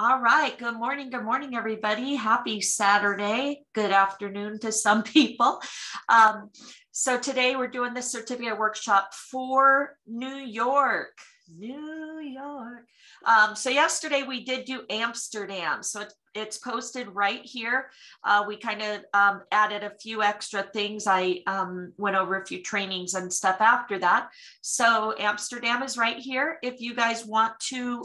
All right. Good morning. Good morning, everybody. Happy Saturday. Good afternoon to some people. So today we're doing the certificate workshop for New York. New York. So yesterday we did do Amsterdam. So it's posted right here. We kind of added a few extra things. I went over a few trainings and stuff after that. So Amsterdam is right here. If you guys want to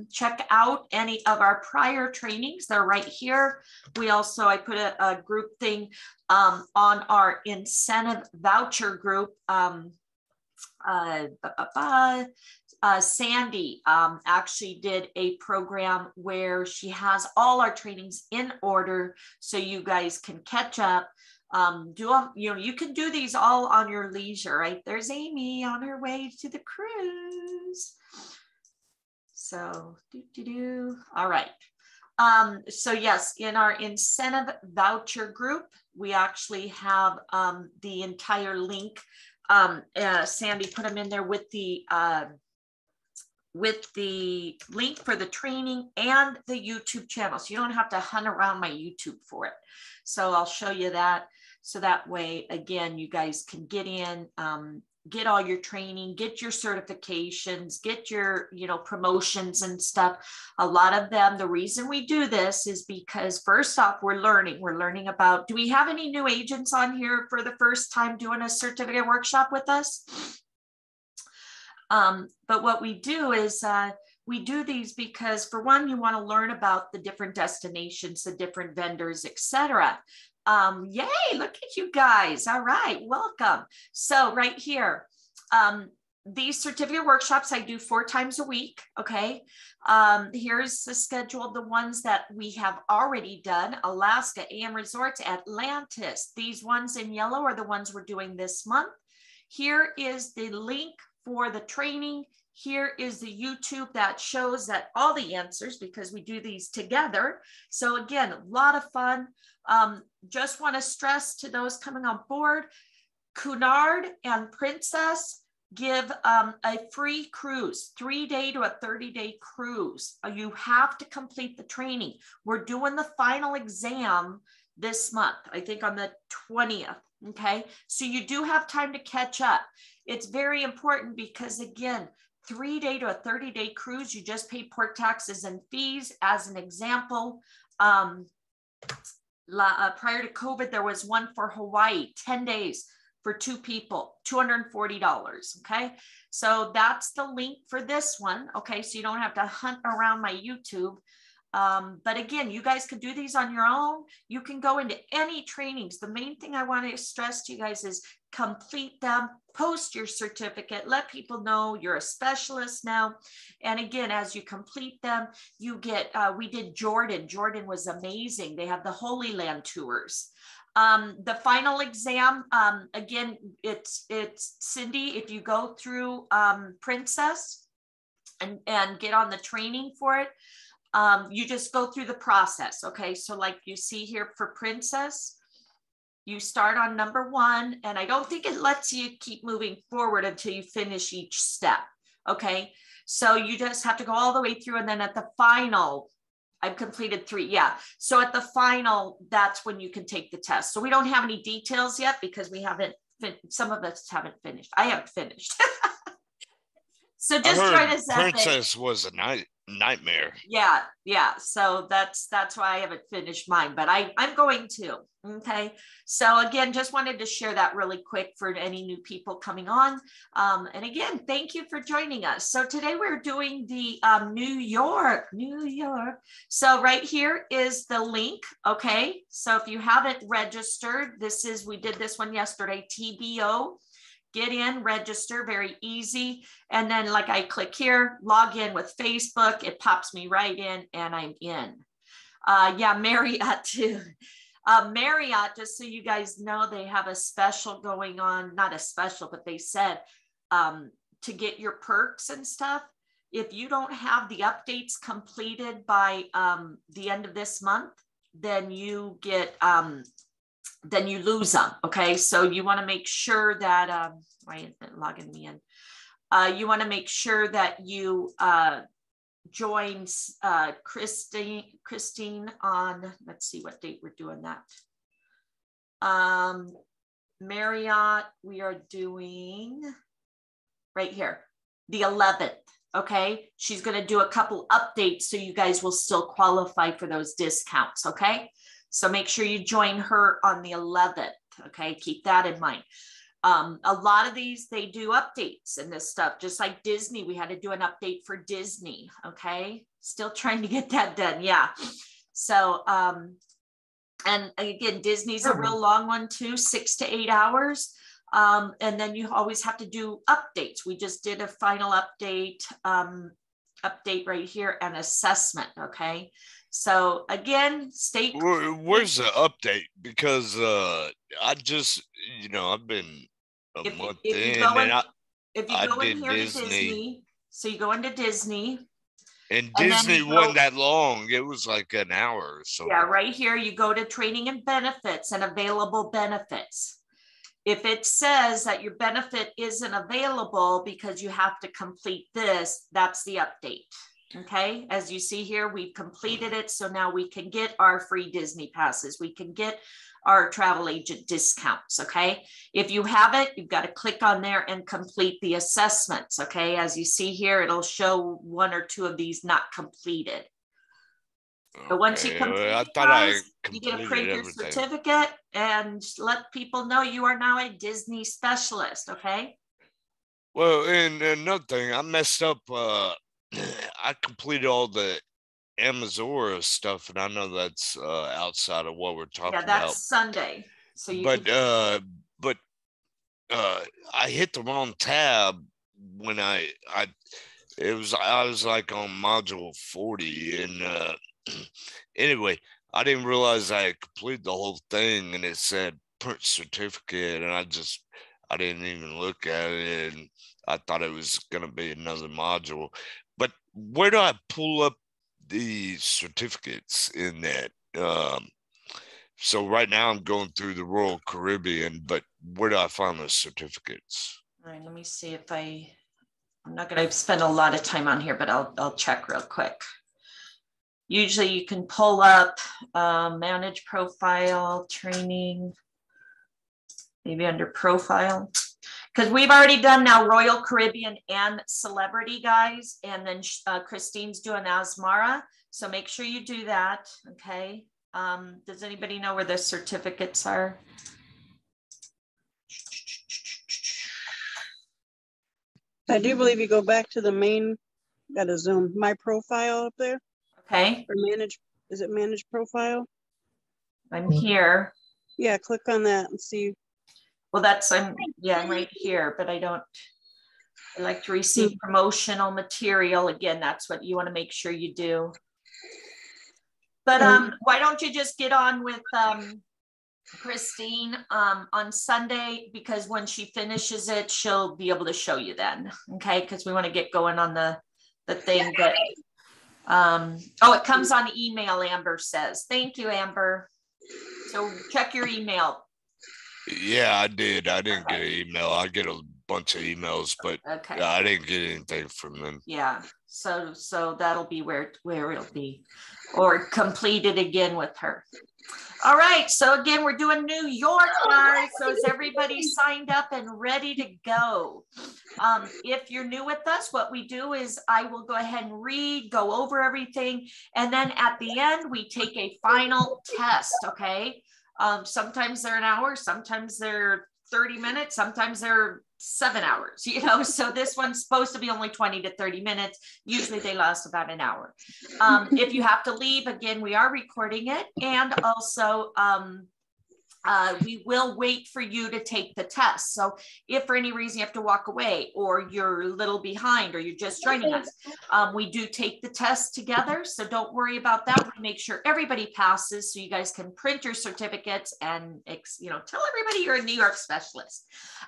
check out any of our prior trainings, they're right here. I put a group thing on our incentive voucher group. Sandy actually did a program where she has all our trainings in order so you guys can catch up. You can do these all on your leisure, right? There's Amy on her way to the cruise. So, all right. So yes, in our incentive voucher group, we actually have the entire link. Sandy put them in there with the link for the training and the YouTube channel. So you don't have to hunt around my YouTube for it. So I'll show you that. So that way, again, you guys can get in, get all your training, get your certifications, get your, promotions and stuff. A lot of them, the reason we do this is because first off, we're learning about, do we have any new agents on here for the first time doing a certificate workshop with us? But what we do is we do these because for one, you want to learn about the different destinations, the different vendors, etc. Yay, look at you guys. All right, welcome. So right here, these certificate workshops I do 4 times a week. Okay. Here's the schedule of the ones that we have already done: Alaska, AM Resorts, Atlantis. These ones in yellow are the ones we're doing this month. Here is the link for the training. Here is the YouTube that shows that all the answers, because we do these together. So again, a lot of fun. Just want to stress to those coming on board, Cunard and Princess give a free cruise, 3-day to a 30-day cruise. You have to complete the training. We're doing the final exam this month, I think on the 20th. Okay, so you do have time to catch up. It's very important because again, 3-day to a 30-day cruise, you just pay port taxes and fees. As an example, prior to COVID, there was one for Hawaii, 10 days for 2 people, $240. Okay, so that's the link for this one. Okay, so you don't have to hunt around my YouTube. But again, you guys can do these on your own. You can go into any trainings. The main thing I want to stress to you guys is complete them, post your certificate, let people know you're a specialist now. And again, as you complete them, you get, we did Jordan. Jordan was amazing. They have the Holy Land tours. The final exam, again, it's Cindy, if you go through Princess and get on the training for it, you just go through the process. Okay, so like you see here for Princess, you start on number 1, and I don't think it lets you keep moving forward until you finish each step. Okay, so you just have to go all the way through, and then at the final, I've completed 3. Yeah, so at the final, that's when you can take the test. So we don't have any details yet because we haven't, some of us haven't finished. I haven't finished. So just try to zap Princess was a nightmare. Yeah. So that's why I haven't finished mine, but I'm going to. Okay. So again, just wanted to share that really quick for any new people coming on. And again, thank you for joining us. So today we're doing the New York. So right here is the link. Okay. So if you haven't registered, we did this one yesterday, TBO. Get in, register, very easy. And then like I click here, log in with Facebook, it pops me right in and I'm in. Yeah, Marriott too. Marriott, just so you guys know, they have a special going on, not a special, but they said to get your perks and stuff, if you don't have the updates completed by the end of this month, then you get then you lose them. Okay, so you want to make sure that why isn't it logging me in? You want to make sure that you joins Christine on, let's see what date we're doing that. Marriott, we are doing right here, the 11th. Okay, she's going to do a couple updates so you guys will still qualify for those discounts. Okay, so make sure you join her on the 11th. Okay, keep that in mind. A lot of these, they do updates and this stuff, just like Disney. We had to do an update for Disney. Okay, still trying to get that done. Yeah. So, and again, Disney's a real long one too, 6 to 8 hours. And then you always have to do updates. We just did a final update right here, and assessment. Okay. So again, state. Where's the update? Because I just, I've been a month in, and if you go in here to Disney, so you go into Disney. And Disney wasn't that long. It was like an hour or so. Yeah, right here you go to training and benefits and available benefits. If it says that your benefit isn't available because you have to complete this, that's the update. Okay, as you see here, we've completed it. So now we can get our free Disney passes. We can get our travel agent discounts. Okay, if you have it, you've got to click on there and complete the assessments. Okay, as you see here, it'll show 1 or 2 of these not completed. But once you complete you get to print your certificate and let people know you are now a Disney specialist. Okay. Well, and another thing, I messed up. I completed all the Amazora stuff, and I know that's outside of what we're talking about. Yeah, that's Sunday. So you. But I hit the wrong tab when I was like on module 40, and anyway, I didn't realize I had completed the whole thing, and it said print certificate, and I didn't even look at it, and I thought it was going to be another module. But where do I pull up the certificates in that? So right now I'm going through the Royal Caribbean, but where do I find those certificates? All right, let me see if I'm not going to spend a lot of time on here, but I'll check real quick. Usually you can pull up manage profile, training, maybe under profile, because we've already done now Royal Caribbean and Celebrity, guys, and then Christine's doing Asmara, so make sure you do that. Okay. Does anybody know where the certificates are? I do believe you go back to the main, got to zoom, my profile up there. Okay. Or manage, is it manage profile? I'm here. Yeah, click on that and see. Well, I'm right here, but I like to receive promotional material. Again, that's what you want to make sure you do. But why don't you just get on with Christine on Sunday, because when she finishes it, she'll be able to show you then. Okay, because we want to get going on the thing. But it comes on email, Amber says. Thank you, Amber. So check your email. Yeah, I did. I didn't get an email. I get a bunch of emails, but I didn't get anything from them. Yeah, so that'll be where it'll be, or complete it again with her. All right, so again, we're doing New York, guys. So is everybody signed up and ready to go? If you're new with us, what we do is I will go ahead and go over everything, and then at the end, we take a final test, okay? Sometimes they're an hour, sometimes they're 30 minutes, sometimes they're 7 hours, so this one's supposed to be only 20 to 30 minutes. Usually they last about an hour. If you have to leave, again, we are recording it, and also we will wait for you to take the test. So if for any reason you have to walk away, or you're a little behind, or you're just joining us, we do take the test together. So don't worry about that. We make sure everybody passes so you guys can print your certificates and, tell everybody you're a New York specialist.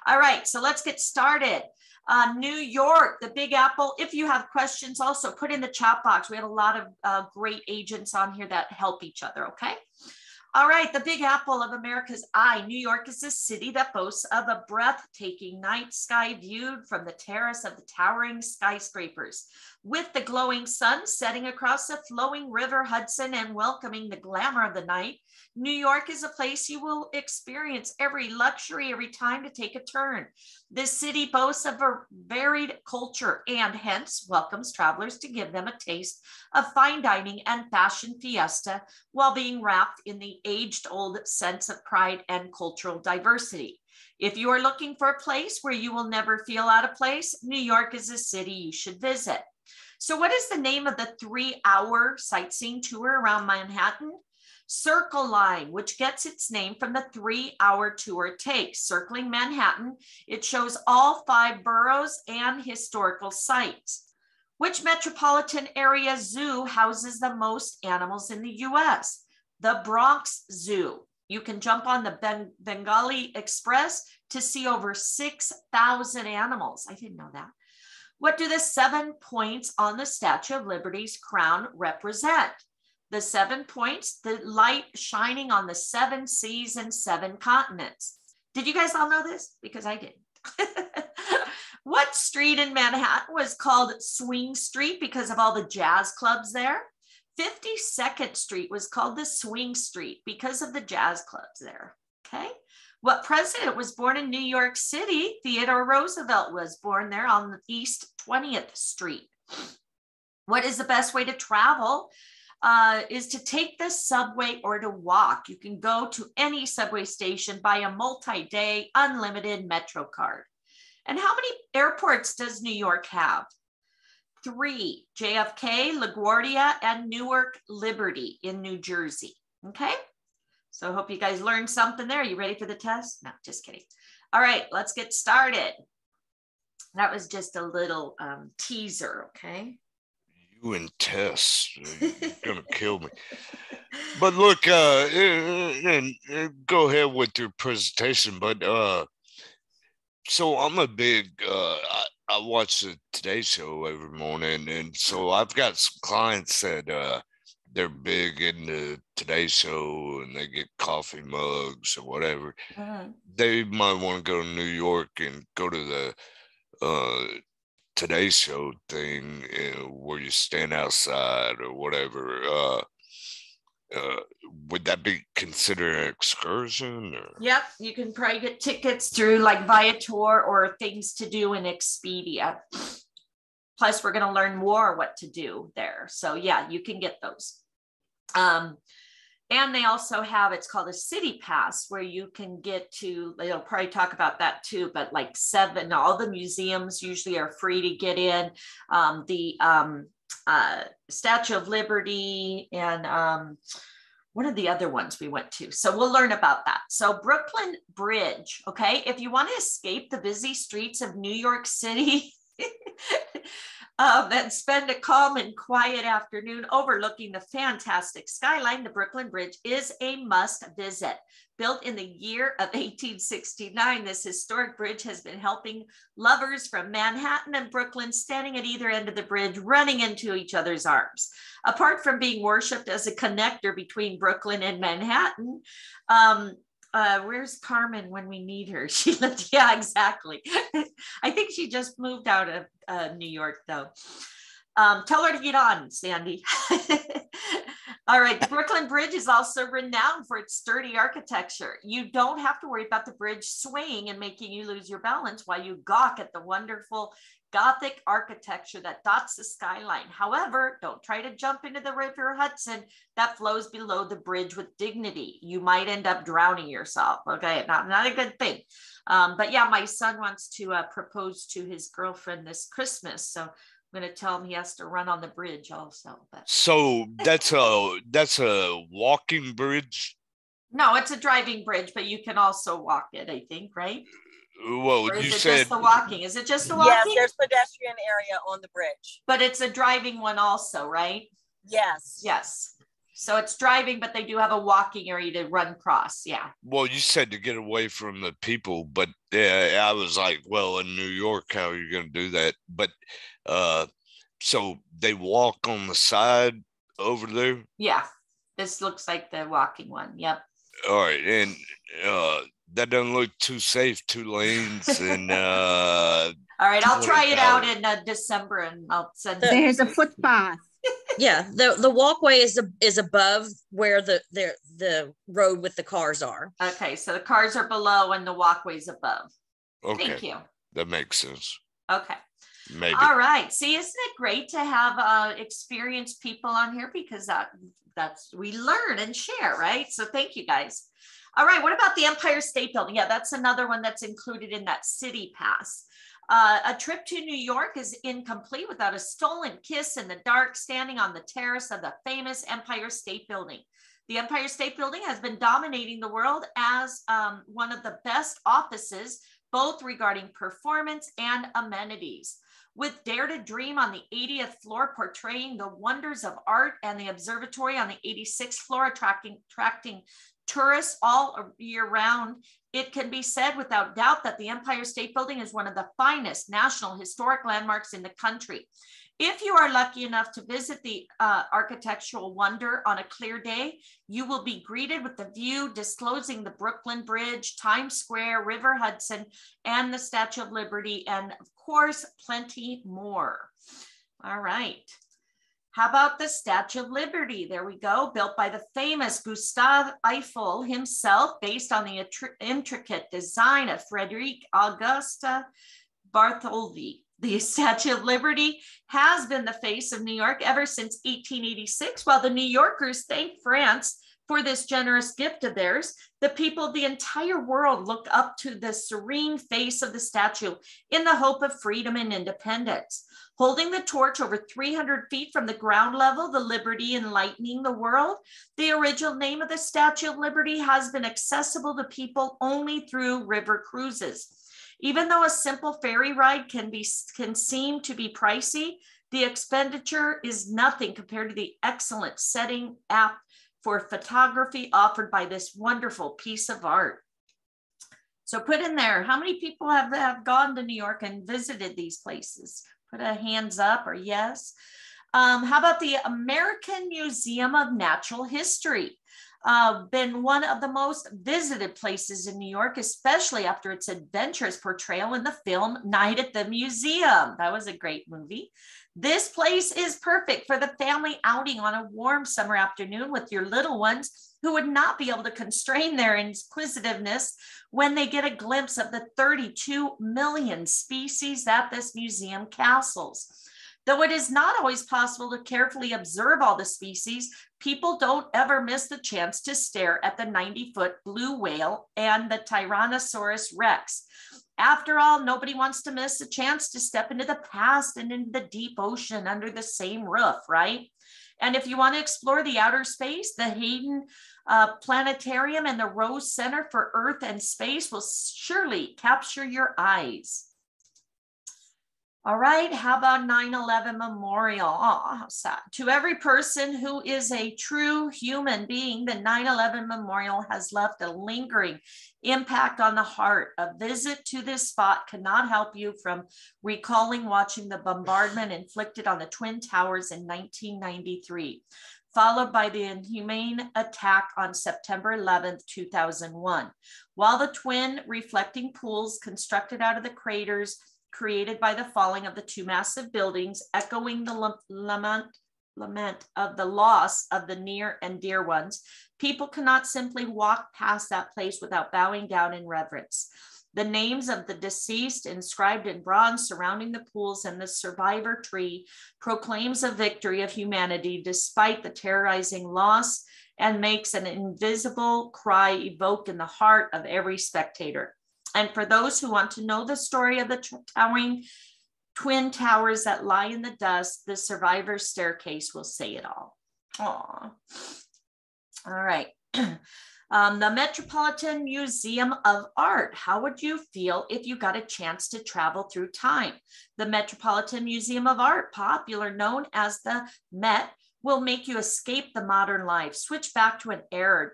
All right, so let's get started. New York, the Big Apple. If you have questions, also put in the chat box. We have a lot of great agents on here that help each other, okay? All right, the Big Apple of America's Eye. New York is a city that boasts of a breathtaking night sky viewed from the terrace of the towering skyscrapers. With the glowing sun setting across the flowing river Hudson and welcoming the glamour of the night, New York is a place you will experience every luxury every time to take a turn. This city boasts of a varied culture and hence welcomes travelers to give them a taste of fine dining and fashion fiesta while being wrapped in the age-old sense of pride and cultural diversity. If you are looking for a place where you will never feel out of place, New York is a city you should visit. So what is the name of the 3-hour sightseeing tour around Manhattan? Circle Line, which gets its name from the 3-hour tour it takes. Circling Manhattan, it shows all 5 boroughs and historical sites. Which metropolitan area zoo houses the most animals in the US? The Bronx Zoo. You can jump on the Bengali Express to see over 6,000 animals. I didn't know that. What do the 7 points on the Statue of Liberty's crown represent? The 7 points, the light shining on the 7 seas and 7 continents. Did you guys all know this? Because I didn't. What street in Manhattan was called Swing Street because of all the jazz clubs there? 52nd Street was called the Swing Street because of the jazz clubs there. Okay. What president was born in New York City? Theodore Roosevelt was born there on the East 20th Street. What is the best way to travel? Is to take the subway or to walk. You can go to any subway station, buy a multi-day unlimited Metro card. And how many airports does New York have? 3, JFK, LaGuardia, and Newark Liberty in New Jersey. Okay. So I hope you guys learned something there. You ready for the test? No, just kidding. All right, let's get started. That was just a little teaser, okay? You and Tess, you're gonna kill me. But look, go ahead with your presentation. But so I'm a big, I watch the Today Show every morning, and so I've got some clients that they're big into Today Show and they get coffee mugs or whatever. They might want to go to New York and go to the Today Show thing where you stand outside or whatever. Would that be considered an excursion? Or? Yep, you can probably get tickets through like Viator or Things to Do in Expedia. Plus, we're going to learn more what to do there. So yeah, you can get those. And they also have, it's called a City Pass, where you can get to, they'll probably talk about that too, but like all the museums usually are free to get in. The Statue of Liberty and one of the other ones we went to. So we'll learn about that. So Brooklyn Bridge, okay? If you want to escape the busy streets of New York City, and spend a calm and quiet afternoon overlooking the fantastic skyline, the Brooklyn Bridge is a must visit. Built in the year of 1869, this historic bridge has been helping lovers from Manhattan and Brooklyn standing at either end of the bridge running into each other's arms. Apart from being worshipped as a connector between Brooklyn and Manhattan, where's Carmen when we need her? She lived, yeah, exactly. I think she just moved out of New York though. Tell her to get on, Sandy. All right, the Brooklyn Bridge is also renowned for its sturdy architecture. You don't have to worry about the bridge swaying and making you lose your balance while you gawk at the wonderful Gothic architecture that dots the skyline. However, don't try to jump into the River Hudson that flows below the bridge with dignity. You might end up drowning yourself. Okay, not a good thing. But yeah, my son wants to propose to his girlfriend this Christmas. So I'm going to tell him he has to run on the bridge also. But. So that's a walking bridge? No, it's a driving bridge, but you can also walk it, I think, right? Well, or is you it said just the walking? Is it just the walking? Yes, there's pedestrian area on the bridge. But it's a driving one also, right? Yes. Yes. So it's driving, but they do have a walking area to run across. Yeah. Well, you said to get away from the people, but I was like, well, in New York, how are you going to do that? But so they walk on the side over there? Yeah. This looks like the walking one. Yep. All right. And that doesn't look too safe, 2 lanes. And All right, I'll try it out 20,000. in December, and I'll send it. There's a footpath. Yeah, the walkway is above where the road with the cars are. Okay, so the cars are below and the walkway's above. Okay, Thank you. that makes sense. Okay. Maybe. All right. See, isn't it great to have experienced people on here, because that's we learn and share, right? So thank you guys. All right. What about the Empire State Building? Yeah, that's another one that's included in that city pass. A trip to New York is incomplete without a stolen kiss in the dark, standing on the terrace of the famous Empire State Building. The Empire State Building has been dominating the world as one of the best offices, both regarding performance and amenities. With Dare to Dream on the 80th floor portraying the wonders of art, and the observatory on the 86th floor attracting tourists all year round, it can be said without doubt that the Empire State Building is one of the finest national historic landmarks in the country. If you are lucky enough to visit the architectural wonder on a clear day, you will be greeted with the view disclosing the Brooklyn Bridge, Times Square, River Hudson, and the Statue of Liberty, and of course, plenty more. All right. How about the Statue of Liberty? There we go, built by the famous Gustave Eiffel himself, based on the intricate design of Frederic Auguste Bartholdi. The Statue of Liberty has been the face of New York ever since 1886. While the New Yorkers thank France for this generous gift of theirs, the people of the entire world look up to the serene face of the statue in the hope of freedom and independence. Holding the torch over 300 feet from the ground level, the Liberty enlightening the world, the original name of the Statue of Liberty has been accessible to people only through river cruises. Even though a simple ferry ride can seem to be pricey, the expenditure is nothing compared to the excellent setting app for photography offered by this wonderful piece of art. So put in there, how many people have gone to New York and visited these places? Put a hands up or yes. How about the American Museum of Natural History? Been one of the most visited places in New York, especially after its adventurous portrayal in the film Night at the Museum. That was a great movie. This place is perfect for the family outing on a warm summer afternoon with your little ones, who would not be able to constrain their inquisitiveness when they get a glimpse of the 32 million species that this museum castles. Though it is not always possible to carefully observe all the species, people don't ever miss the chance to stare at the 90-foot blue whale and the Tyrannosaurus Rex. After all, nobody wants to miss a chance to step into the past and into the deep ocean under the same roof, right? And if you want to explore the outer space, the Hayden Planetarium and the Rose Center for Earth and Space will surely capture your eyes. All right, how about 9/11 Memorial? Oh, how sad. To every person who is a true human being, the 9/11 Memorial has left a lingering impact on the heart. A visit to this spot cannot help you from recalling watching the bombardment inflicted on the Twin Towers in 1993, followed by the inhumane attack on September 11th, 2001. While the twin reflecting pools constructed out of the craters created by the falling of the two massive buildings, echoing the lament of the loss of the near and dear ones, people cannot simply walk past that place without bowing down in reverence. The names of the deceased inscribed in bronze surrounding the pools and the survivor tree proclaims a victory of humanity despite the terrorizing loss, and makes an invisible cry evoke in the heart of every spectator. And for those who want to know the story of the towering twin towers that lie in the dust, the survivor's staircase will say it all. Aww. All right. The Metropolitan Museum of Art. How would you feel if you got a chance to travel through time? The Metropolitan Museum of Art, popular known as the Met, will make you escape the modern life, switch back to an era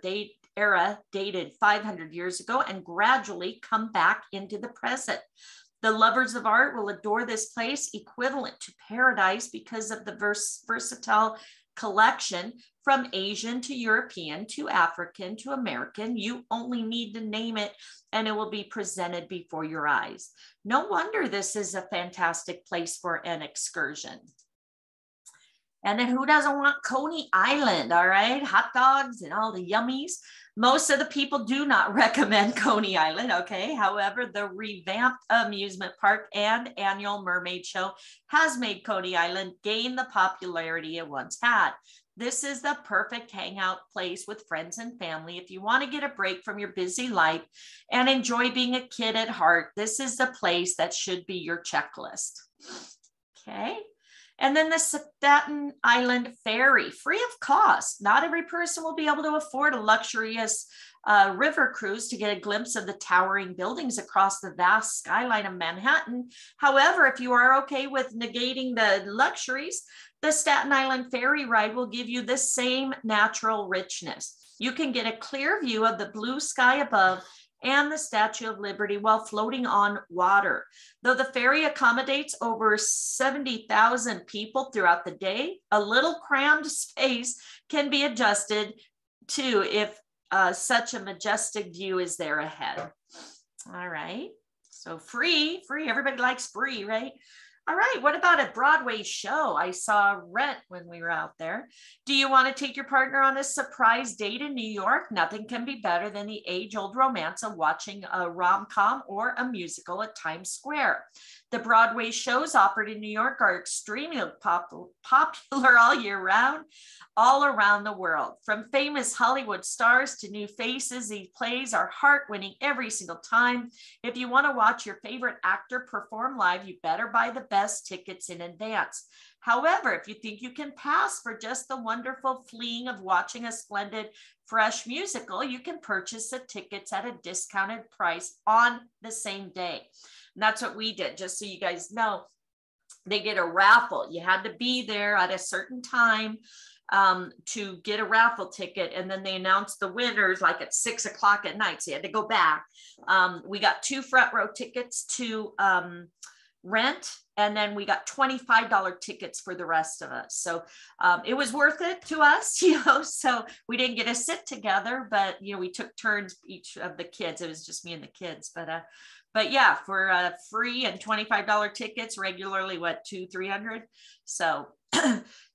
dated 500 years ago, and gradually come back into the present. The lovers of art will adore this place, equivalent to paradise, because of the versatile collection from Asian to European to African to American. You only need to name it and it will be presented before your eyes. No wonder this is a fantastic place for an excursion. And then who doesn't want Coney Island, all right? Hot dogs and all the yummies. Most of the people do not recommend Coney Island, okay? However, the revamped amusement park and annual mermaid show has made Coney Island gain the popularity it once had. This is the perfect hangout place with friends and family. If you want to get a break from your busy life and enjoy being a kid at heart, this is the place that should be your checklist, okay? And then the Staten Island Ferry, free of cost. Not every person will be able to afford a luxurious river cruise to get a glimpse of the towering buildings across the vast skyline of Manhattan. However, if you are okay with negating the luxuries, the Staten Island Ferry ride will give you the same natural richness. You can get a clear view of the blue sky above and the Statue of Liberty while floating on water. Though the ferry accommodates over 70,000 people throughout the day, a little crammed space can be adjusted to if such a majestic view is there ahead. All right, so free, everybody likes free, right? All right, what about a Broadway show? I saw Rent when we were out there. Do you want to take your partner on a surprise date in New York? Nothing can be better than the age-old romance of watching a rom-com or a musical at Times Square. The Broadway shows offered in New York are extremely popular all year round, all around the world. From famous Hollywood stars to new faces, these plays are heart-winning every single time. If you want to watch your favorite actor perform live, you better buy the best tickets in advance. However, if you think you can pass for just the wonderful fleeing of watching a splendid, fresh musical, you can purchase the tickets at a discounted price on the same day. And that's what we did, just so you guys know. They did a raffle. You had to be there at a certain time to get a raffle ticket. And then they announced the winners like at 6 o'clock at night. So you had to go back. We got 2 front row tickets to Rent. And then we got $25 tickets for the rest of us. So it was worth it to us, you know, so we didn't get to sit together, but, you know, we took turns, each of the kids. It was just me and the kids, but yeah, for free and $25 tickets, regularly, what, $200-300? So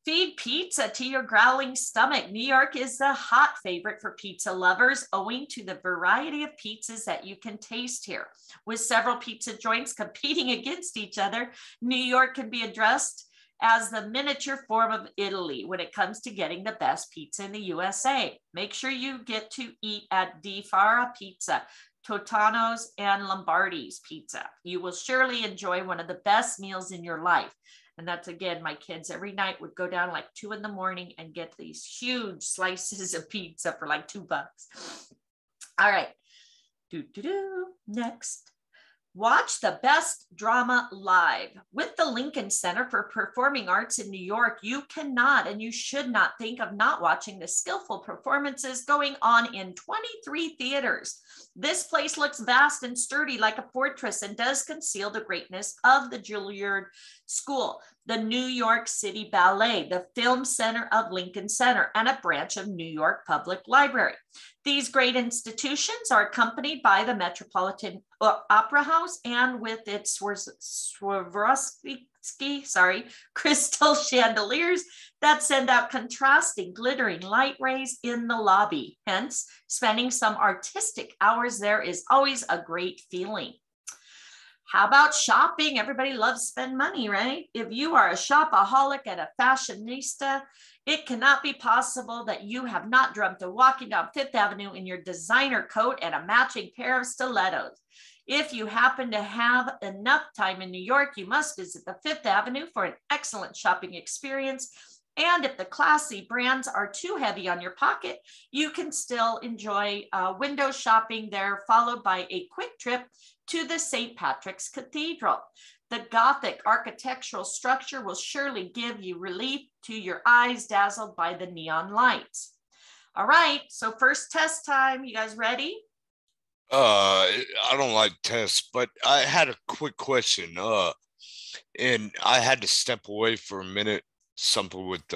feed pizza to your growling stomach. New York is the hot favorite for pizza lovers, owing to the variety of pizzas that you can taste here. With several pizza joints competing against each other, New York can be addressed as the miniature form of Italy when it comes to getting the best pizza in the USA. Make sure you get to eat at Di Fara Pizza, Totano's, and Lombardi's Pizza. You will surely enjoy one of the best meals in your life. And that's, again, my kids every night would go down like 2 in the morning and get these huge slices of pizza for like $2. All right. Next. Watch the best drama live. With the Lincoln Center for Performing Arts in New York, you cannot and you should not think of not watching the skillful performances going on in 23 theaters. This place looks vast and sturdy like a fortress and does conceal the greatness of the Juilliard School, the New York City Ballet, the Film Center of Lincoln Center, and a branch of New York Public Library. These great institutions are accompanied by the Metropolitan Opera House and with its Swarovski, crystal chandeliers that send out contrasting, glittering light rays in the lobby. Hence, spending some artistic hours there is always a great feeling. How about shopping? Everybody loves to spend money, right? If you are a shopaholic and a fashionista, it cannot be possible that you have not dreamt of walking down Fifth Avenue in your designer coat and a matching pair of stilettos. If you happen to have enough time in New York, you must visit the Fifth Avenue for an excellent shopping experience. And if the classy brands are too heavy on your pocket, you can still enjoy window shopping there, followed by a quick trip to the St. Patrick's Cathedral. The Gothic architectural structure will surely give you relief to your eyes dazzled by the neon lights. All right, so first test time. You guys ready? I don't like tests, but I had a quick question. And I had to step away for a minute. Something with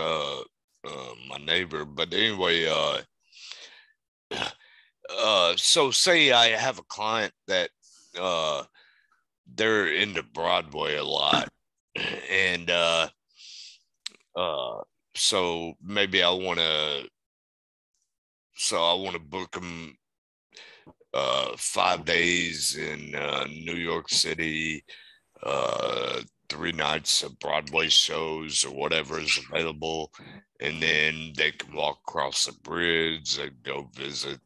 my neighbor. But anyway, so say I have a client that they're into Broadway a lot, and so maybe I want to book them 5 days in New York City, 3 nights of Broadway shows or whatever is available, and then they can walk across the bridge and go visit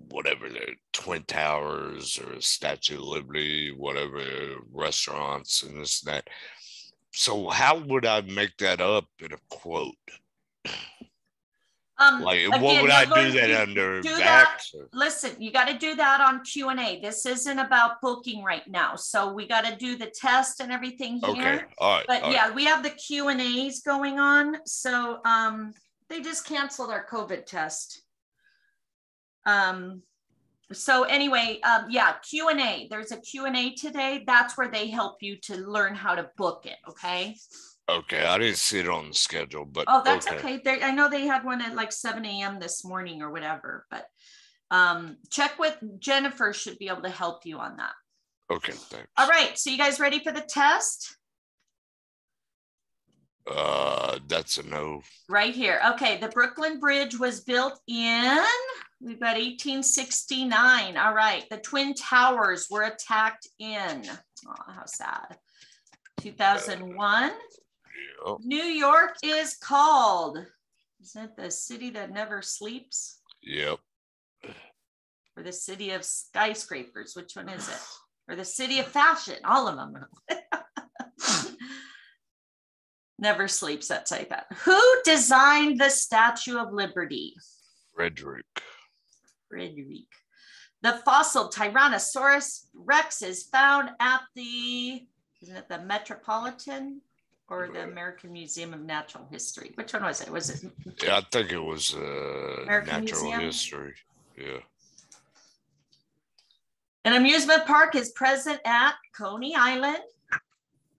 whatever the Twin Towers or Statue of Liberty, whatever restaurants and this and that. So how would I make that up in a quote? Like, Again, what would I do you're that going to under do VAX? that. Listen, you got to do that on Q&A. This isn't about booking right now. So we got to do the test and everything here. Okay, all right. But all yeah, right. we have the Q&As going on. So they just canceled our COVID test. So anyway, yeah, Q&A. There's a Q&A today. That's where they help you to learn how to book it. Okay. Okay, I didn't see it on the schedule, but Oh, that's okay. I know they had one at like 7 a.m. this morning or whatever, but check with Jennifer, should be able to help you on that. Okay, thanks. All right, so you guys ready for the test? That's a no. Right here. Okay, the Brooklyn Bridge was built in, we've got 1869. All right, the Twin Towers were attacked in, oh, how sad, 2001. Yep. New York is called, isn't it the city that never sleeps? Yep. Or the city of skyscrapers? Which one is it? Or the city of fashion? All of them. Never sleeps, that's like that. Who designed the Statue of Liberty? Frederick. The fossil Tyrannosaurus Rex is found at the, isn't it the Metropolitan or the American Museum of Natural History? Which one was it? Was it? Yeah, I think it was American natural Museum? history. Yeah. An amusement park is present at Coney Island.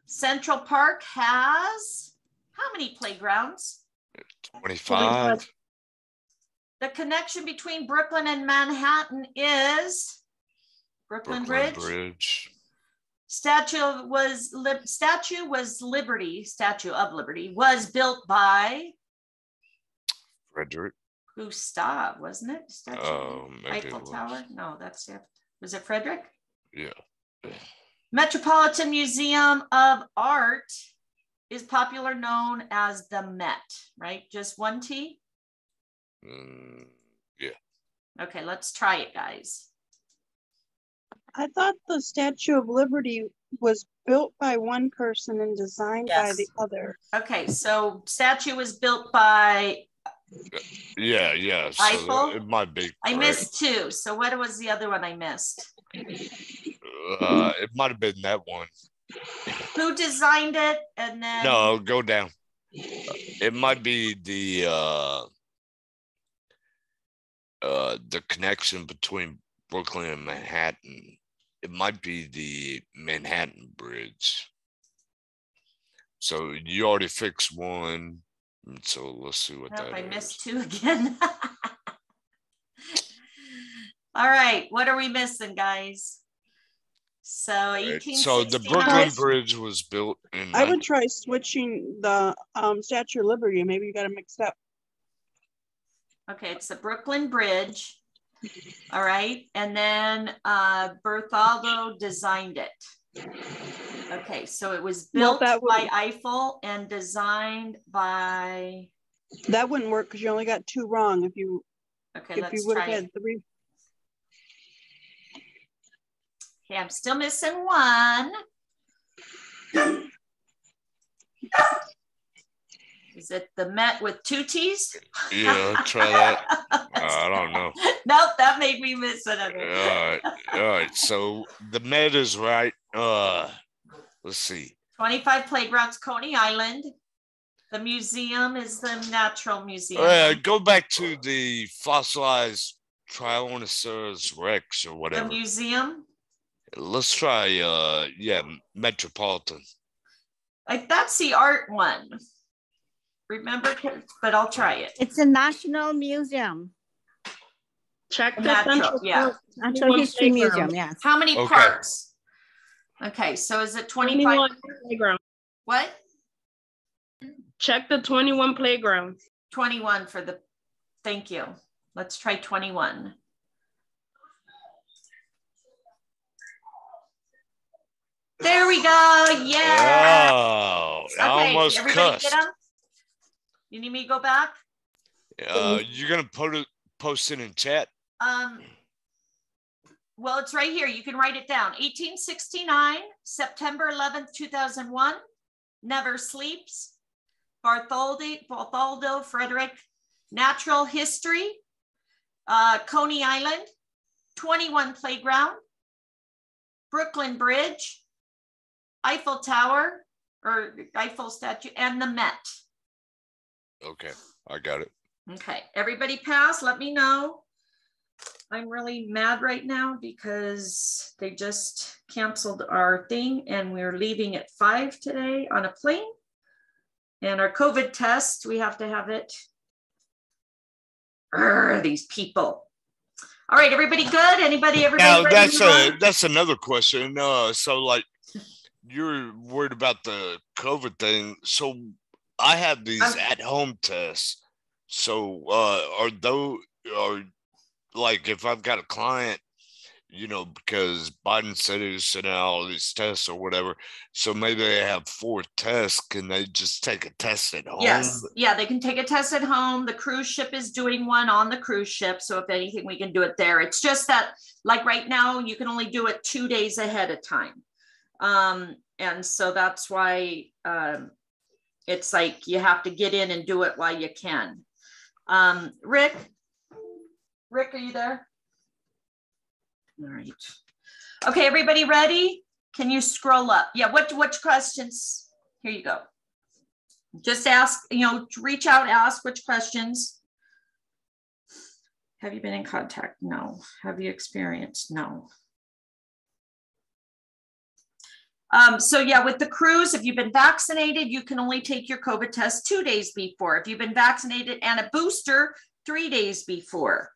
Central Park has how many playgrounds? 25. The connection between Brooklyn and Manhattan is Brooklyn Bridge. Statue of Liberty was built by Frederick. Gustav, wasn't it? Maybe Eiffel it Tower? No, that's it. Was it Frederick? Yeah. Metropolitan Museum of Art is popular known as the Met, right? Just one T? Yeah. Okay, let's try it, guys. I thought the Statue of Liberty was built by one person and designed by Yes. the other. Okay, so statue was built by Yeah. So Eiffel? it might be. I correct. missed two. So what was the other one I missed? It might have been that one. Who designed it? And then No, go down. It might be the connection between Brooklyn and Manhattan. It might be the Manhattan Bridge. So you already fixed one. So let's see what Nope, that I is. missed two again. All right, what are we missing, guys? So Right. 1869. So the Brooklyn Bridge was built in. I would try switching the Statue of Liberty. Maybe you got it mixed up. Okay, it's the Brooklyn Bridge. All right, and then Bertholdo designed it. Okay, so it was Well, built that would- by Eiffel and designed by. That wouldn't work because you only got two wrong. If you Okay, if let's you would have try had it. three. Okay, I'm still missing one. Is it the Met with two T's? Yeah, try that. I don't know. Nope, that made me miss it. All right. So the Met is right. Let's see. 25 playgrounds, Coney Island. The museum is the Natural Museum. Go back to the fossilized Tyrannosaurus Rex or The whatever. museum. Let's try Metropolitan. That's the art one. Remember, but I'll try it. It's a National Museum. Check the Natural, yeah. Natural History Museum, yes. How many Okay. parks? Okay, so is it 25? 21 playground. What? Check the 21 playground. 21 for the, thank you. Let's try 21. There we go. Yeah. Oh, I Okay, almost everybody cussed. get them? You need me to go back? You're gonna post it in chat. Well, it's right here. You can write it down. 1869, September 11th, 2001. Never Sleeps. Bartholdo Frederick. Natural History. Coney Island. 21 Playground. Brooklyn Bridge. Eiffel Tower or Eiffel Statue, and the Met. Okay, I got it. Okay, everybody pass. Let me know. I'm really mad right now because they just canceled our thing and we're leaving at 5 today on a plane. And our COVID test, we have to have it. These people. All right, everybody good? Everybody Now ready? that's another question. So like you're worried about the COVID thing. So I have these at-home tests. So are like if I've got a client, you know, because Biden said he was sending out all these tests or whatever. So maybe they have 4 tests. Can they just take a test at home? Yes. Yeah, they can take a test at home. The cruise ship is doing one on the cruise ship. So if anything, we can do it there. It's just that like right now, you can only do it 2 days ahead of time. And so that's why it's like you have to get in and do it while you can. Rick, are you there? All right. Okay, everybody ready? Can you scroll up? Yeah, which questions? Here you go. Just ask, reach out, ask which questions. Have you been in contact? No. Have you experienced? No. So yeah, with the cruise, if you've been vaccinated, you can only take your COVID test 2 days before. If you've been vaccinated and a booster, 3 days before.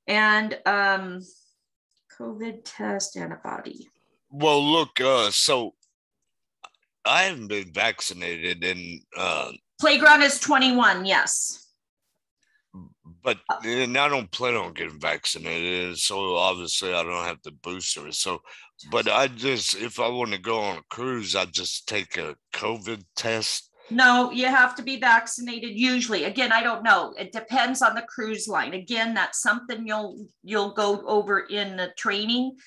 And COVID test antibody. Well, look, so I haven't been vaccinated and Playground is 21, yes. But and I don't plan on getting vaccinated, so obviously I don't have the booster. So, but if I want to go on a cruise, I just take a COVID test. No, you have to be vaccinated usually. Again, I don't know. It depends on the cruise line. Again, that's something you'll go over in the training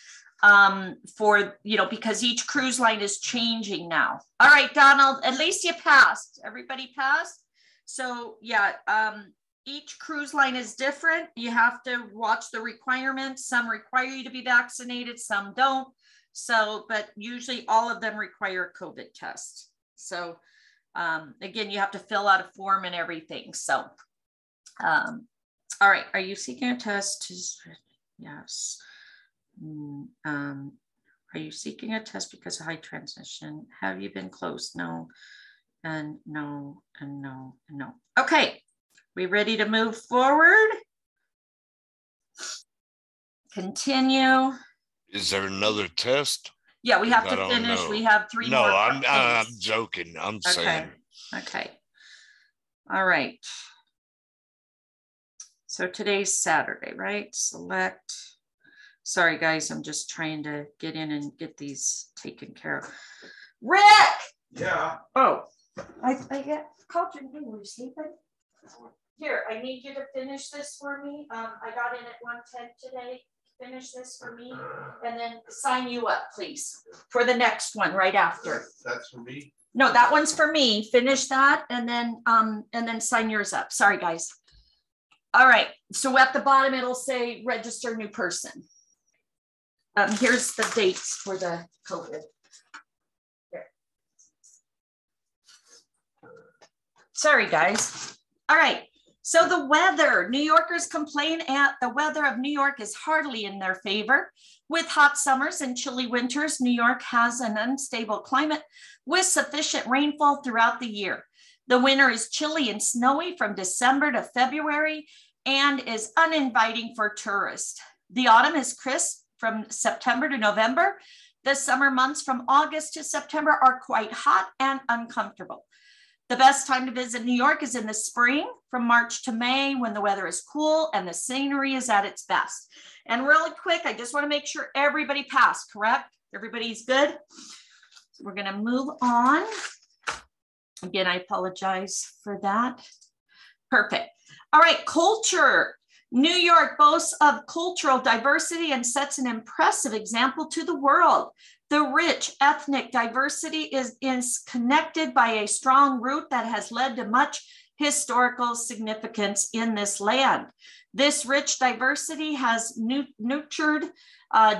for, because each cruise line is changing now. All right, Donald, at least you passed. Everybody passed. So yeah, each cruise line is different. You have to watch the requirements. Some require you to be vaccinated, some don't. So, but usually all of them require a COVID test. So again, you have to fill out a form and everything. So, all right. Are you seeking a test? Yes. Are you seeking a test because of high transmission? Have you been close? No. And no, and no, and no. Okay. We ready to move forward? Continue. Is there another test? Yeah, we have to finish. We have 3 more. No, I'm joking. I'm saying. Okay. All right. So today's Saturday, right? Select. Sorry, guys. I'm just trying to get in and get these taken care of. Rick! Yeah. Oh, I called your name. Were you sleeping? Here, I need you to finish this for me. I got in at 1:10 today. Finish this for me and then sign you up, please, for the next one right after. That's for me? No, that one's for me. Finish that and then sign yours up. Sorry, guys. All right. So at the bottom, it'll say register new person. Here's the dates for the COVID. Here. Sorry, guys. All right. So the weather, New Yorkers complain at the weather of New York is hardly in their favor. With hot summers and chilly winters, New York has an unstable climate with sufficient rainfall throughout the year. The winter is chilly and snowy from December to February and is uninviting for tourists. The autumn is crisp from September to November. The summer months from August to September are quite hot and uncomfortable. The best time to visit New York is in the spring from March to May when the weather is cool and the scenery is at its best. And really quick, I just want to make sure everybody passed, correct? Everybody's good? So we're going to move on. Again, I apologize for that. Perfect. All right, culture. New York boasts of cultural diversity and sets an impressive example to the world. The rich ethnic diversity is connected by a strong root that has led to much historical significance in this land. This rich diversity has nurtured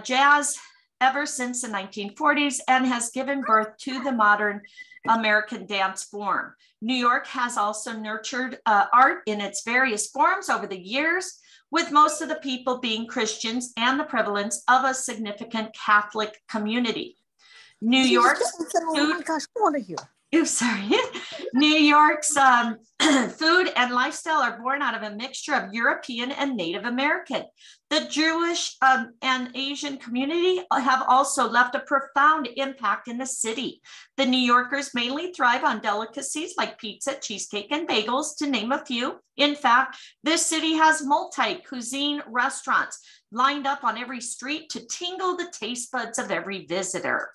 jazz ever since the 1940s and has given birth to the modern American dance form. New York has also nurtured art in its various forms over the years, with most of the people being Christians and the prevalence of a significant Catholic community. New York's oh my gosh, come on here. Sorry. New York's food and lifestyle are born out of a mixture of European and Native American. The Jewish and Asian community have also left a profound impact in the city. The New Yorkers mainly thrive on delicacies like pizza, cheesecake, and bagels, to name a few. In fact, this city has multi-cuisine restaurants lined up on every street to tingle the taste buds of every visitor.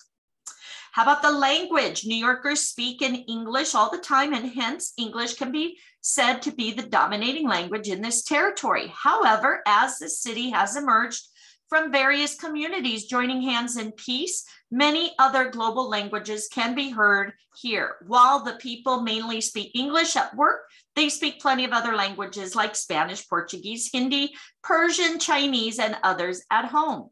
How about the language? New Yorkers speak in English all the time, and hence English can be said to be the dominating language in this territory. However, as the city has emerged from various communities joining hands in peace, many other global languages can be heard here. While the people mainly speak English at work, they speak plenty of other languages like Spanish, Portuguese, Hindi, Persian, Chinese, and others at home.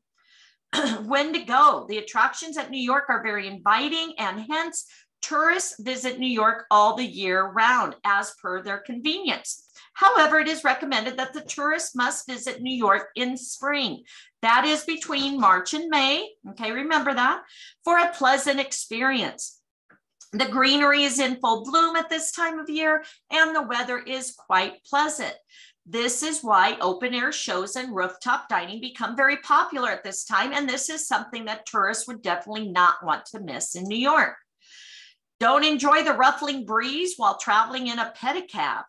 When to go? The attractions at New York are very inviting, and hence tourists visit New York all the year round as per their convenience. However, it is recommended that the tourists must visit New York in spring. That is between March and May. Okay, remember that, for a pleasant experience. The greenery is in full bloom at this time of year, and the weather is quite pleasant. This is why open air shows and rooftop dining become very popular at this time. And this is something that tourists would definitely not want to miss in New York. Don't enjoy the ruffling breeze while traveling in a pedicab.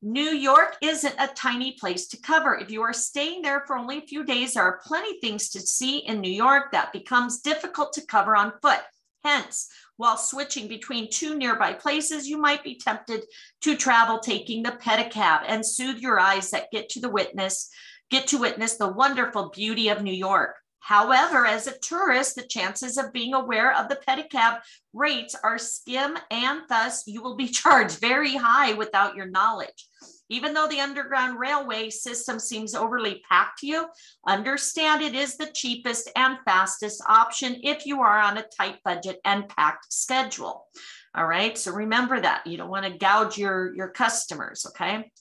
New York isn't a tiny place to cover. If you are staying there for only a few days, there are plenty of things to see in New York that becomes difficult to cover on foot. Hence, while switching between two nearby places, you might be tempted to travel taking the pedicab and soothe your eyes that get to witness the wonderful beauty of New York. However, as a tourist, the chances of being aware of the pedicab rates are skim, and thus you will be charged very high without your knowledge. Even though the Underground Railway system seems overly packed to you, understand it is the cheapest and fastest option if you are on a tight budget and packed schedule. All right, so remember that. You don't want to gouge your customers, okay?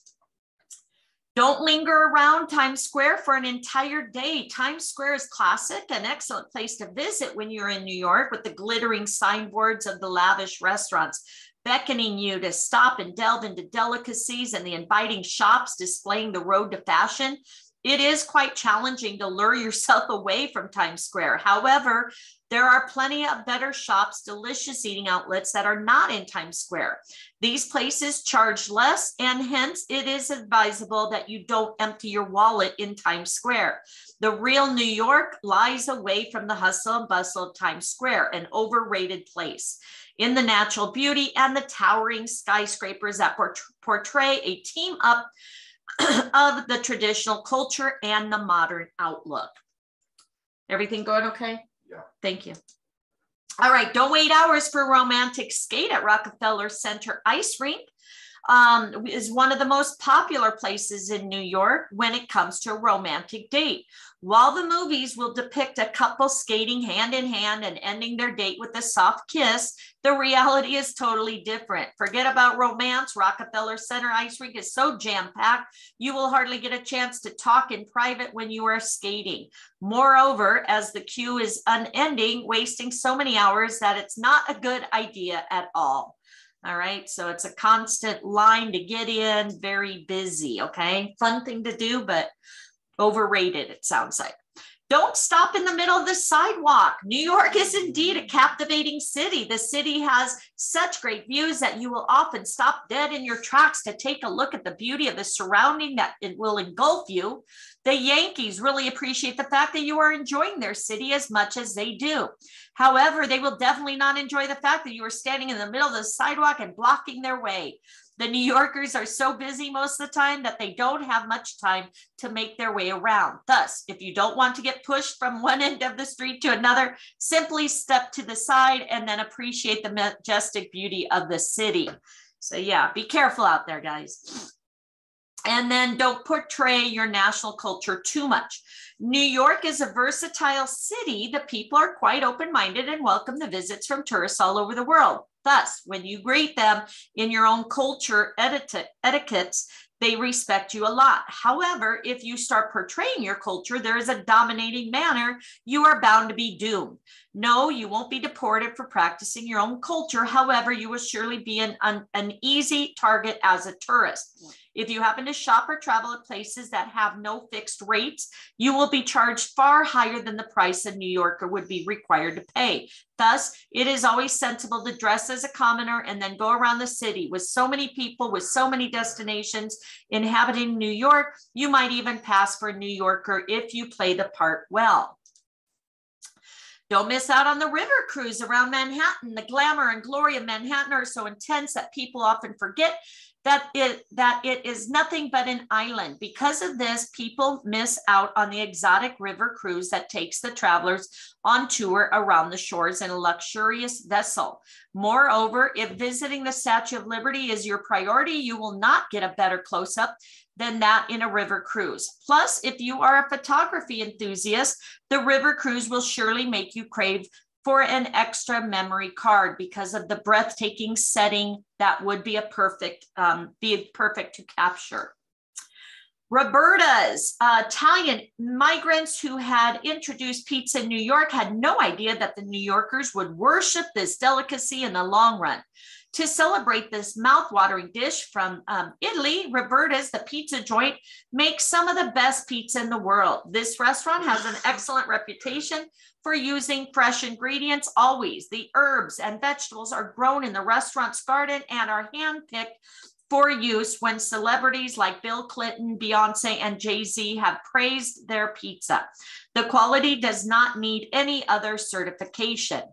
Don't linger around Times Square for an entire day. Times Square is classic, an excellent place to visit when you're in New York, with the glittering signboards of the lavish restaurants beckoning you to stop and delve into delicacies, and the inviting shops displaying the road to fashion. It is quite challenging to lure yourself away from Times Square. However, there are plenty of better shops, delicious eating outlets that are not in Times Square. These places charge less, and hence it is advisable that you don't empty your wallet in Times Square. The real New York lies away from the hustle and bustle of Times Square, an overrated place, in the natural beauty and the towering skyscrapers that portray a team up of the traditional culture and the modern outlook. Everything going okay? Yeah. Thank you. All right, don't wait hours for a romantic skate at Rockefeller Center Ice Rink. is one of the most popular places in New York when it comes to a romantic date. While the movies will depict a couple skating hand in hand and ending their date with a soft kiss, the reality is totally different. Forget about romance. Rockefeller Center Ice Rink is so jam-packed, you will hardly get a chance to talk in private when you are skating. Moreover, as the queue is unending, wasting so many hours that it's not a good idea at all. All right, so it's a constant line to get in, very busy, okay? Fun thing to do, but overrated, it sounds like. Don't stop in the middle of the sidewalk. New York is indeed a captivating city. The city has such great views that you will often stop dead in your tracks to take a look at the beauty of the surrounding that it will engulf you. The Yankees really appreciate the fact that you are enjoying their city as much as they do. However, they will definitely not enjoy the fact that you are standing in the middle of the sidewalk and blocking their way. The New Yorkers are so busy most of the time that they don't have much time to make their way around. Thus, if you don't want to get pushed from one end of the street to another, simply step to the side and then appreciate the majestic beauty of the city. So yeah, be careful out there, guys. And then don't portray your national culture too much. New York is a versatile city. The people are quite open-minded and welcome the visits from tourists all over the world. Thus, when you greet them in your own culture etiquettes, they respect you a lot. However, if you start portraying your culture, there is a dominating manner, you are bound to be doomed. No, you won't be deported for practicing your own culture. However, you will surely be an easy target as a tourist. If you happen to shop or travel at places that have no fixed rates, you will be charged far higher than the price a New Yorker would be required to pay. Thus, it is always sensible to dress as a commoner and then go around the city. With so many people, with so many destinations inhabiting New York, you might even pass for a New Yorker if you play the part well. Don't miss out on the river cruise around Manhattan. The glamour and glory of Manhattan are so intense that people often forget that it is nothing but an island. Because of this, people miss out on the exotic river cruise that takes the travelers on tour around the shores in a luxurious vessel. Moreover, if visiting the Statue of Liberty is your priority, you will not get a better close-up than that in a river cruise. Plus, if you are a photography enthusiast, the river cruise will surely make you crave for an extra memory card because of the breathtaking setting that would be perfect to capture. Roberta's Italian migrants who had introduced pizza in New York had no idea that the New Yorkers would worship this delicacy in the long run. To celebrate this mouth-watering dish from Italy, Roberta's, the pizza joint, makes some of the best pizza in the world. This restaurant has an excellent reputation for using fresh ingredients always. The herbs and vegetables are grown in the restaurant's garden and are hand-picked for use when celebrities like Bill Clinton, Beyonce, and Jay-Z have praised their pizza. The quality does not need any other certification.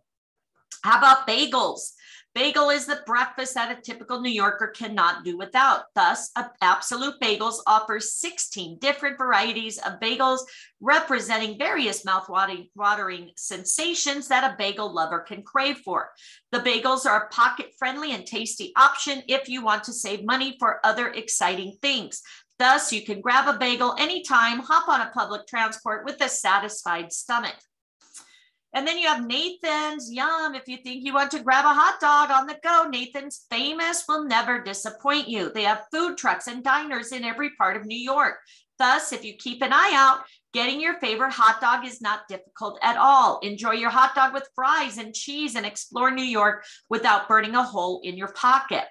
How about bagels? Bagel is the breakfast that a typical New Yorker cannot do without. Thus, Absolute Bagels offers 16 different varieties of bagels representing various mouth-watering sensations that a bagel lover can crave for. The bagels are a pocket-friendly and tasty option if you want to save money for other exciting things. Thus, you can grab a bagel anytime, hop on a public transport with a satisfied stomach. And then you have Nathan's, yum. If you think you want to grab a hot dog on the go, Nathan's Famous will never disappoint you. They have food trucks and diners in every part of New York. Thus, if you keep an eye out, getting your favorite hot dog is not difficult at all. Enjoy your hot dog with fries and cheese and explore New York without burning a hole in your pocket.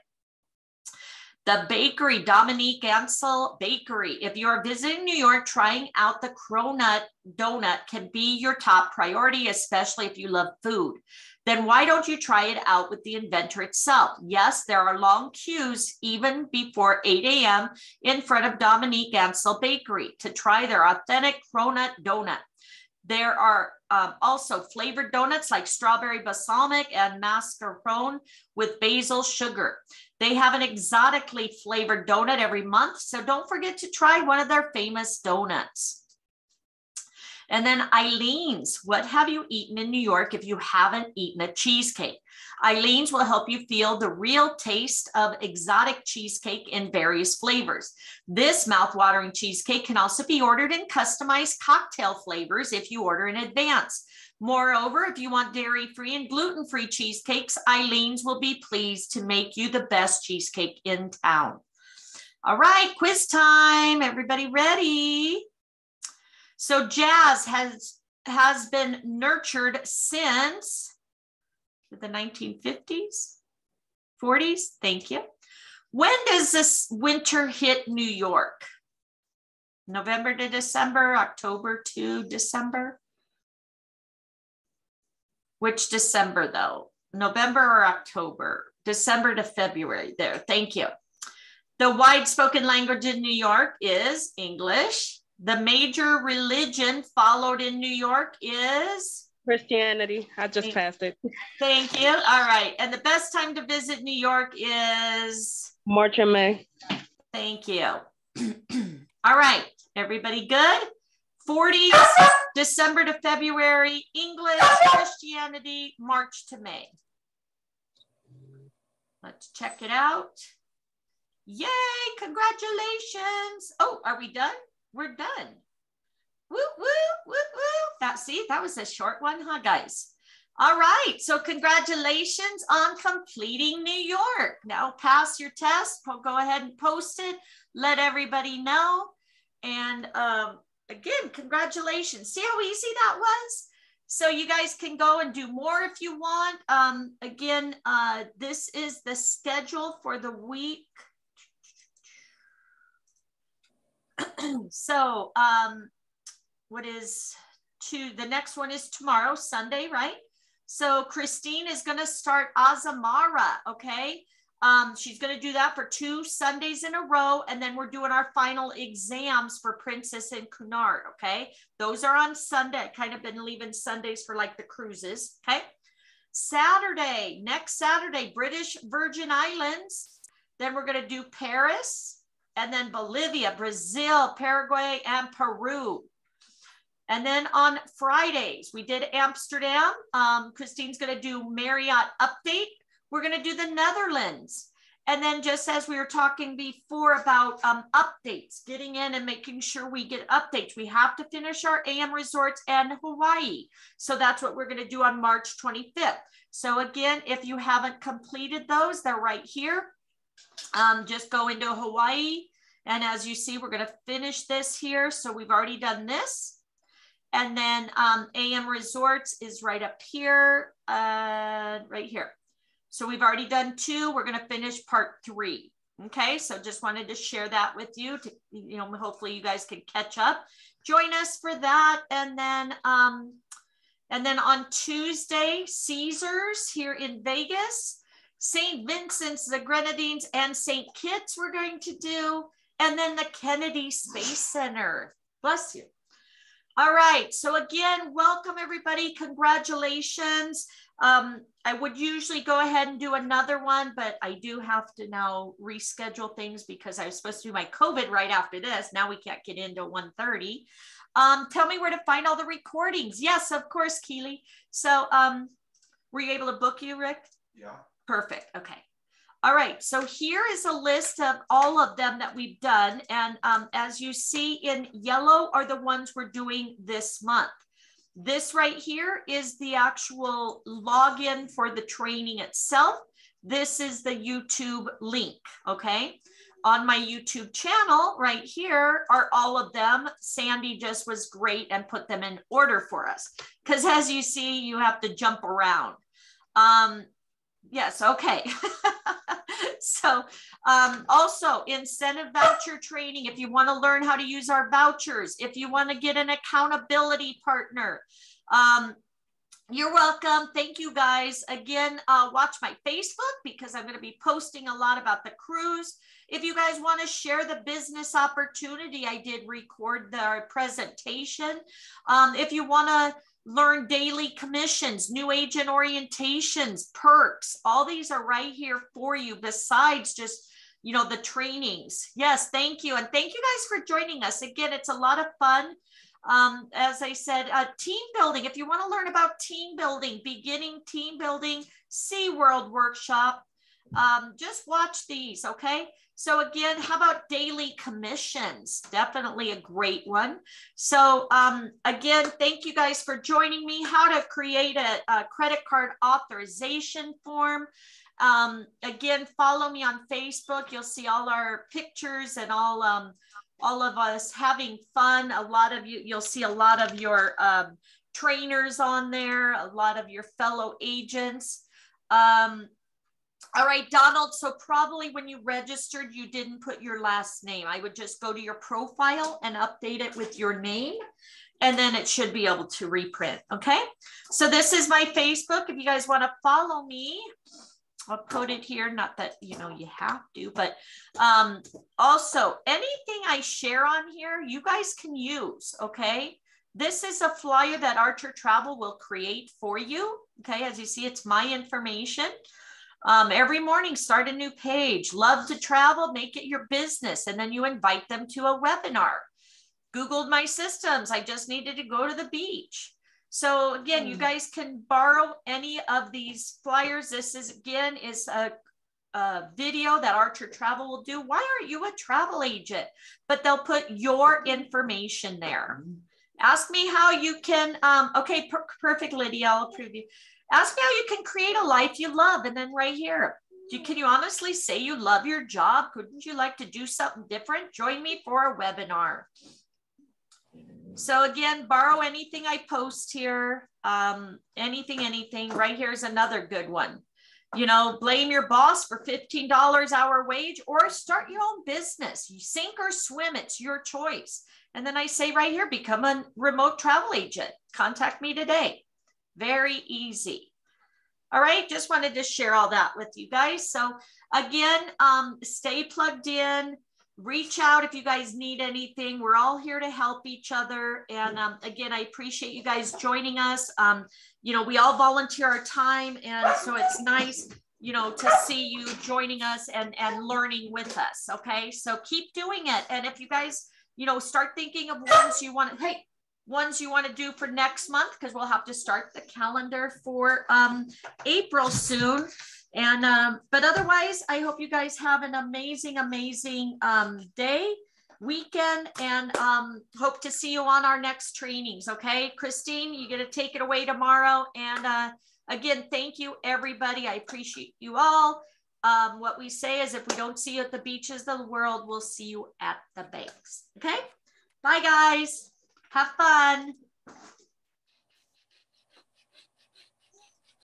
The bakery, Dominique Ansel Bakery. If you're visiting New York, trying out the Cronut donut can be your top priority, especially if you love food. Then why don't you try it out with the inventor itself? Yes, there are long queues even before 8 a.m. in front of Dominique Ansel Bakery to try their authentic Cronut donut. There are also flavored donuts like strawberry balsamic and mascarpone with basil sugar. They have an exotically flavored donut every month, so don't forget to try one of their famous donuts. And then Eileen's, what have you eaten in New York if you haven't eaten a cheesecake? Eileen's will help you feel the real taste of exotic cheesecake in various flavors. This mouthwatering cheesecake can also be ordered in customized cocktail flavors if you order in advance. Moreover, if you want dairy-free and gluten-free cheesecakes, Eileen's will be pleased to make you the best cheesecake in town. All right, quiz time. Everybody ready? So Jazz has been nurtured since the 1950s, 40s. Thank you. When does this winter hit New York? November to December, October to December? Which December though? November or October? December to February there. Thank you. The wide spoken language in New York is English. The major religion followed in New York is? Christianity. I just passed it. Thank you. All right. And the best time to visit New York is? March and May. Thank you. All right. Everybody good? 40s, December to February, English, Christianity, March to May. Let's check it out. Yay, congratulations. Oh, are we done? We're done. Woo, woo, woo, woo. That was a short one, huh, guys? All right, so congratulations on completing New York. Now pass your test, go ahead and post it, let everybody know. And again, congratulations. See how easy that was? So you guys can go and do more if you want. Again, this is the schedule for the week. So the next one is tomorrow, Sunday, right? So Christine is going to start Azamara, okay? She's going to do that for 2 Sundays in a row, and then we're doing our final exams for Princess and Cunard, okay? Those are on Sunday. I've kind of been leaving Sundays for like the cruises, okay? Saturday, next Saturday, British Virgin Islands. Then we're going to do Paris, and then Bolivia, Brazil, Paraguay, and Peru. And then on Fridays, we did Amsterdam. Christine's going to do Marriott update. We're going to do the Netherlands. And then just as we were talking before about updates, getting in and making sure we get updates, we have to finish our AM resorts and Hawaii. So that's what we're going to do on March 25th. So again, if you haven't completed those, they're right here. Just go into Hawaii. And as you see, we're going to finish this here. So we've already done this. And then AM Resorts is right up here, right here. So we've already done 2. We're going to finish part 3. Okay, so just wanted to share that with you to, hopefully you guys can catch up. Join us for that. And then on Tuesday, Caesars here in Vegas, St. Vincent's, the Grenadines, and St. Kitts we're going to do. And then the Kennedy Space Center. Bless you. All right, so again, welcome everybody, congratulations. I would usually go ahead and do another one, but I do have to now reschedule things because I was supposed to do my COVID right after this. Now we can't get into 1:30. Tell me where to find all the recordings. Yes, of course, Keely. So were you able to book you, Rick? Yeah. Perfect, okay. All right, so here is a list of all of them that we've done. And as you see in yellow are the ones we're doing this month. This right here is the actual login for the training itself. This is the YouTube link, okay? On my YouTube channel right here are all of them. Sandy just was great and put them in order for us. Because as you see, you have to jump around. Yes, okay. So also incentive voucher training, if you want to learn how to use our vouchers, if you want to get an accountability partner, you're welcome. Thank you guys. Again, watch my Facebook because I'm going to be posting a lot about the cruise. If you guys want to share the business opportunity, I did record the presentation. If you want to learn daily commissions, new agent orientations, perks, all these are right here for you besides just, the trainings. Yes, thank you. And thank you guys for joining us. Again, it's a lot of fun. As I said, team building. If you want to learn about team building, beginning team building, SeaWorld workshop, just watch these, okay? So again, how about daily commissions? Definitely a great one. So again, thank you guys for joining me. How to create a credit card authorization form. Again, follow me on Facebook. You'll see all our pictures and all of us having fun. A lot of you, you'll see a lot of your trainers on there, a lot of your fellow agents. All right, Donald, so probably when you registered, you didn't put your last name. I would just go to your profile and update it with your name, and then it should be able to reprint, okay? So this is my Facebook. If you guys want to follow me, I'll put it here. Not that, you know, you have to, but also anything I share on here, you guys can use, okay? This is a flyer that Archer Travel will create for you, okay? As you see, it's my information. Every morning, start a new page. Love to travel, make it your business. And then you invite them to a webinar. Googled my systems. I just needed to go to the beach. So again, you guys can borrow any of these flyers. This is, again, is a video that Archer Travel will do. Why aren't you a travel agent? But they'll put your information there. Ask me how you can, okay, perfect, Lydia, I'll approve you. Ask me how you can create a life you love. And then right here, can you honestly say you love your job? Couldn't you like to do something different? Join me for a webinar. So again, borrow anything I post here. Anything. Right here is another good one. You know, blame your boss for $15 hour wage or start your own business. You sink or swim, it's your choice. And then I say right here, become a remote travel agent. Contact me today. Very easy. All right, just wanted to share all that with you guys. So again, stay plugged in, reach out if you guys need anything. We're all here to help each other. And again, I appreciate you guys joining us. You know, we all volunteer our time. And so it's nice, you know, to see you joining us and learning with us. Okay, so keep doing it. And if you guys, you know, start thinking of ones you want to, ones you want to do for next month, because we'll have to start the calendar for April soon. And but otherwise, I hope you guys have an amazing day, weekend, and hope to see you on our next trainings. Okay, Christine, you're going to take it away tomorrow. And again, thank you, everybody. I appreciate you all. What we say is, if we don't see you at the beaches of the world, we'll see you at the banks. Okay, bye guys. Have fun.